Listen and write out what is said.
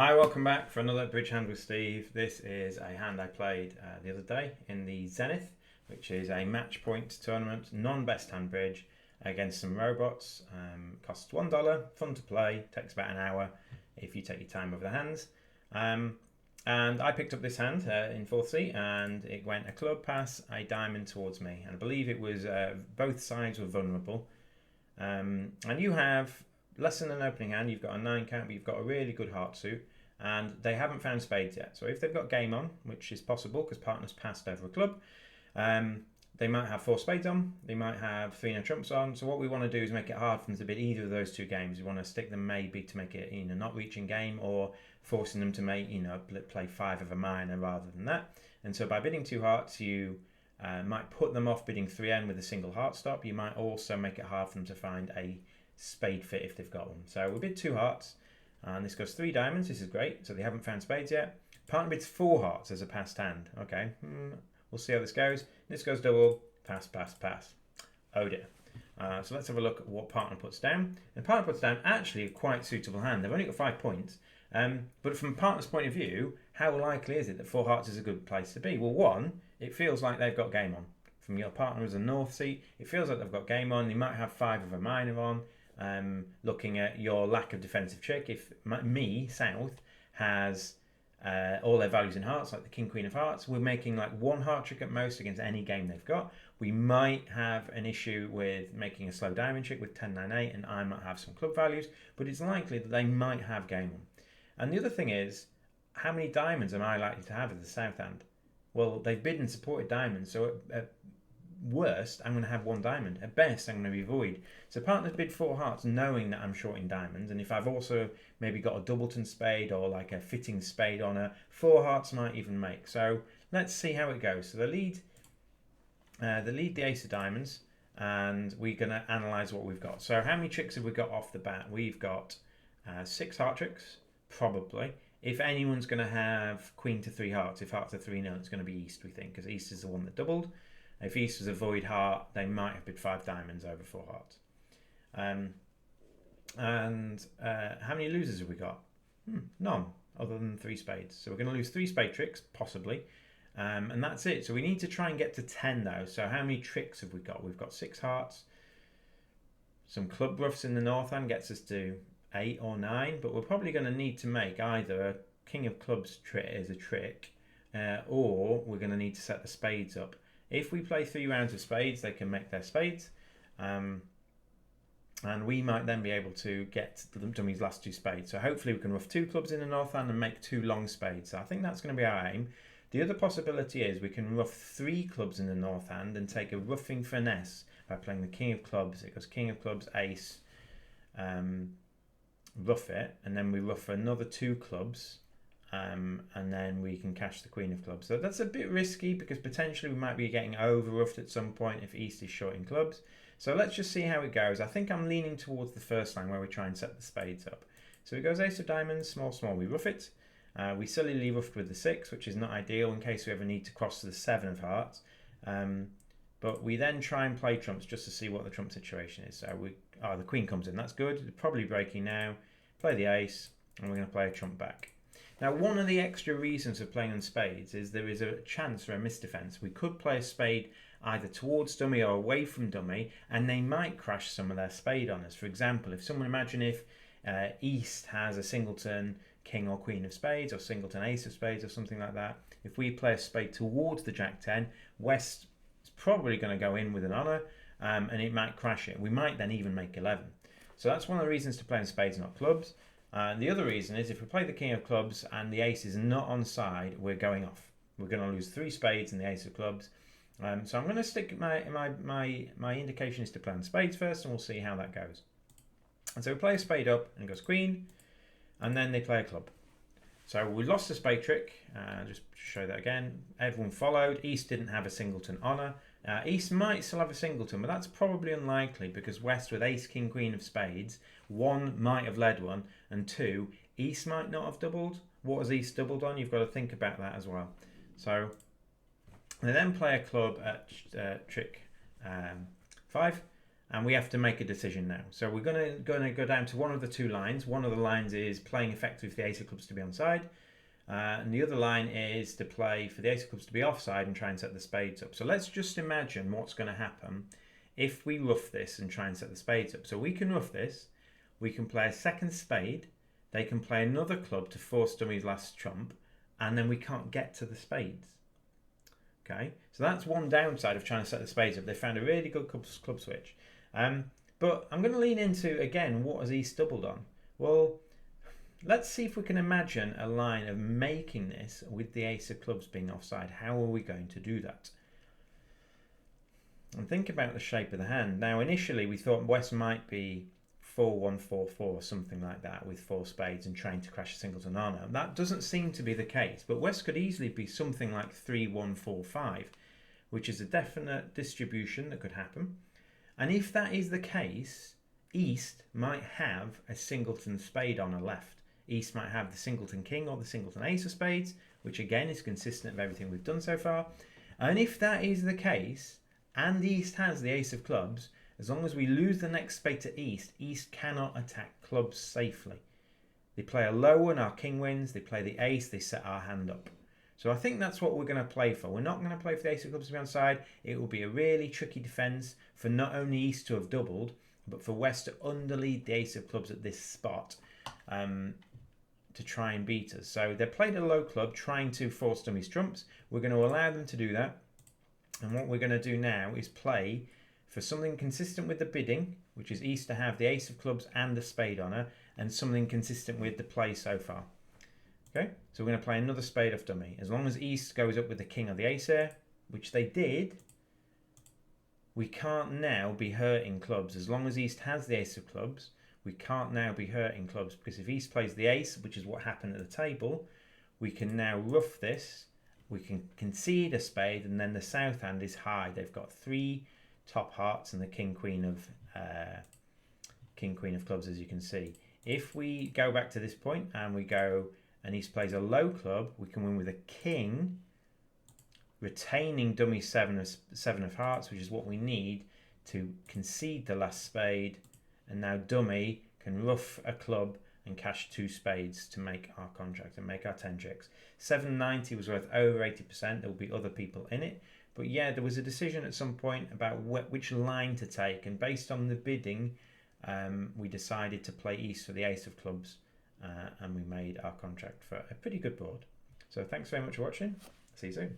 Hi, welcome back for another Bridge Hand with Steve. This is a hand I played the other day in the Zenith, which is a match point tournament, non-best hand bridge against some robots. Costs $1, fun to play, takes about an hour if you take your time over the hands. And I picked up this hand in 4th seat, and it went a club pass, a diamond towards me. And I believe it was both sides were vulnerable. And you have less than an opening hand, you've got a 9 count, but you've got a really good heart suit, and they haven't found spades yet. So if they've got game on, which is possible because partner's passed over a club, they might have 4 spades on, they might have 3 no trumps on. So what we want to do is make it hard for them to bid either of those 2 games. We want to stick them maybe to make it not reaching game, or forcing them to make play 5 of a minor rather than that. And so by bidding 2 hearts, you might put them off bidding 3N with a single heart stop. You might also make it hard for them to find a spade fit if they've got one. So we bid 2 hearts, and this goes 3 diamonds. This is great. So they haven't found spades yet. Partner bids 4 hearts as a passed hand. Okay, we'll see how this goes. This goes double, pass, pass, pass. Oh dear. So let's have a look at what partner puts down. And partner puts down actually a quite suitable hand. They've only got 5 points. But from partner's point of view, how likely is it that 4 hearts is a good place to be? Well, one, it feels like they've got game on. From your partner as a north seat, it feels like they've got game on. They might have 5 of a minor on. Looking at your lack of defensive trick, if me, south, has all their values in hearts, like the king, queen of hearts, we're making like 1 heart trick at most against any game they've got. We might have an issue with making a slow diamond trick with 10, 9, 8, and I might have some club values, but it's likely that they might have game on. And the other thing is, how many diamonds am I likely to have as the south hand? Well, they've bid and supported diamonds, so at worst, I'm going to have 1 diamond. At best, I'm going to be void. So partners bid 4 hearts knowing that I'm shorting diamonds, and if I've also maybe got a doubleton spade or like a fitting spade on a 4 hearts might even make. So let's see how it goes. So they lead the ace of diamonds, and we're going to analyse what we've got. So how many tricks have we got off the bat? We've got 6 heart tricks, probably. If anyone's going to have queen to 3 hearts, if hearts are 3 no, it's going to be East, we think, because East is the one that doubled. If East was a void heart, they might have bid 5 diamonds over 4 hearts. How many losers have we got? None, other than 3 spades. So we're going to lose 3 spade tricks, possibly. And that's it. So we need to try and get to 10 though. So how many tricks have we got? We've got 6 hearts. Some club ruffs in the north hand gets us to 8 or 9. But we're probably going to need to make either a king of clubs trick as a trick, or we're going to need to set the spades up. If we play 3 rounds of spades, they can make their spades. And we might then be able to get the dummy's last 2 spades. So hopefully we can ruff 2 clubs in the north hand and make 2 long spades. So I think that's going to be our aim. The other possibility is we can ruff 3 clubs in the north hand and take a ruffing finesse by playing the king of clubs. It goes king of clubs, ace, ruff it, and then we ruff another 2 clubs. And then we can cash the queen of clubs. So that's a bit risky because potentially we might be getting over ruffed at some point if East is short in clubs. So let's just see how it goes. I think I'm leaning towards the first line where we try and set the spades up. So it goes ace of diamonds, small, small, we ruff it. We sillily ruffed with the 6, which is not ideal in case we ever need to cross to the 7 of hearts. But we then try and play trumps just to see what the trump situation is. So the queen comes in, that's good. It's probably breaking now. Play the ace, and we're going to play a trump back. Now, one of the extra reasons of playing on spades is there is a chance for a misdefense. We could play a spade either towards dummy or away from dummy, and they might crash some of their spade on us. For example, imagine if East has a singleton king or queen of spades, or singleton ace of spades, or something like that. If we play a spade towards the jack 10, West is probably going to go in with an honour, and it might crash it. We might then even make 11. So that's one of the reasons to play in spades, not clubs. The other reason is if we play the king of clubs and the ace is not on side, we're going off. We're going to lose 3 spades and the ace of clubs. So I'm going to stick my indication is to play on spades first, and we'll see how that goes. And so we play a spade up and it goes queen, and then they play a club. So we lost the spade trick. Just to show that again. Everyone followed. East didn't have a singleton honour. East might still have a singleton, but that's probably unlikely because West with ace, king, queen of spades, 1 might have led one, and 2, East might not have doubled. What has East doubled on? You've got to think about that as well. So they then play a club at trick 5, and we have to make a decision now. So we're going to go down to one of the two lines. One of the lines is playing effective for the ace of clubs to be onside, and the other line is to play for the ace of clubs to be offside and try and set the spades up. So let's just imagine what's going to happen if we rough this and try and set the spades up. So we can rough this, we can play a second spade, they can play another club to force dummy's last trump, and then we can't get to the spades. Okay, so that's one downside of trying to set the spades up. They found a really good club switch. But I'm going to lean into, again, what has East doubled on? Well, let's see if we can imagine a line of making this with the ace of clubs being offside. How are we going to do that? And think about the shape of the hand. Now, initially, we thought West might be 4-1-4-4, something like that, with 4 spades and trying to crash a singleton honor. That doesn't seem to be the case, but West could easily be something like 3-1-4-5, which is a definite distribution that could happen. And if that is the case, East might have a singleton spade honor left. East might have the singleton king or the singleton ace of spades, which again is consistent with everything we've done so far. And if that is the case, and East has the ace of clubs, as long as we lose the next spade to East, East cannot attack clubs safely. They play a low one, our king wins. They play the ace, they set our hand up. So I think that's what we're going to play for. We're not going to play for the ace of clubs to be onside. It will be a really tricky defence for not only East to have doubled, but for West to underlead the ace of clubs at this spot to try and beat us. So they played a low club trying to force dummy's trumps. We're going to allow them to do that. And what we're going to do now is play for something consistent with the bidding, which is East to have the ace of clubs and a spade honor, and something consistent with the play so far. Okay, so we're going to play another spade off dummy. As long as East goes up with the king or the ace here, which they did, we can't now be hurting clubs. As long as East has the ace of clubs, we can't now be hurting clubs, because if East plays the ace, which is what happened at the table, we can now rough this, we can concede a spade, and then the south hand is high. They've got 3 top hearts and the king queen of clubs, as you can see. If we go back to this point and we go and East plays a low club, we can win with a king, retaining dummy 7 of hearts, which is what we need to concede the last spade. And now dummy can rough a club and cash 2 spades to make our contract and make our 10 tricks. 790 was worth over 80%. There will be other people in it. But yeah, there was a decision at some point about which line to take. And based on the bidding, we decided to play East for the ace of clubs. And we made our contract for a pretty good board. So thanks very much for watching. See you soon.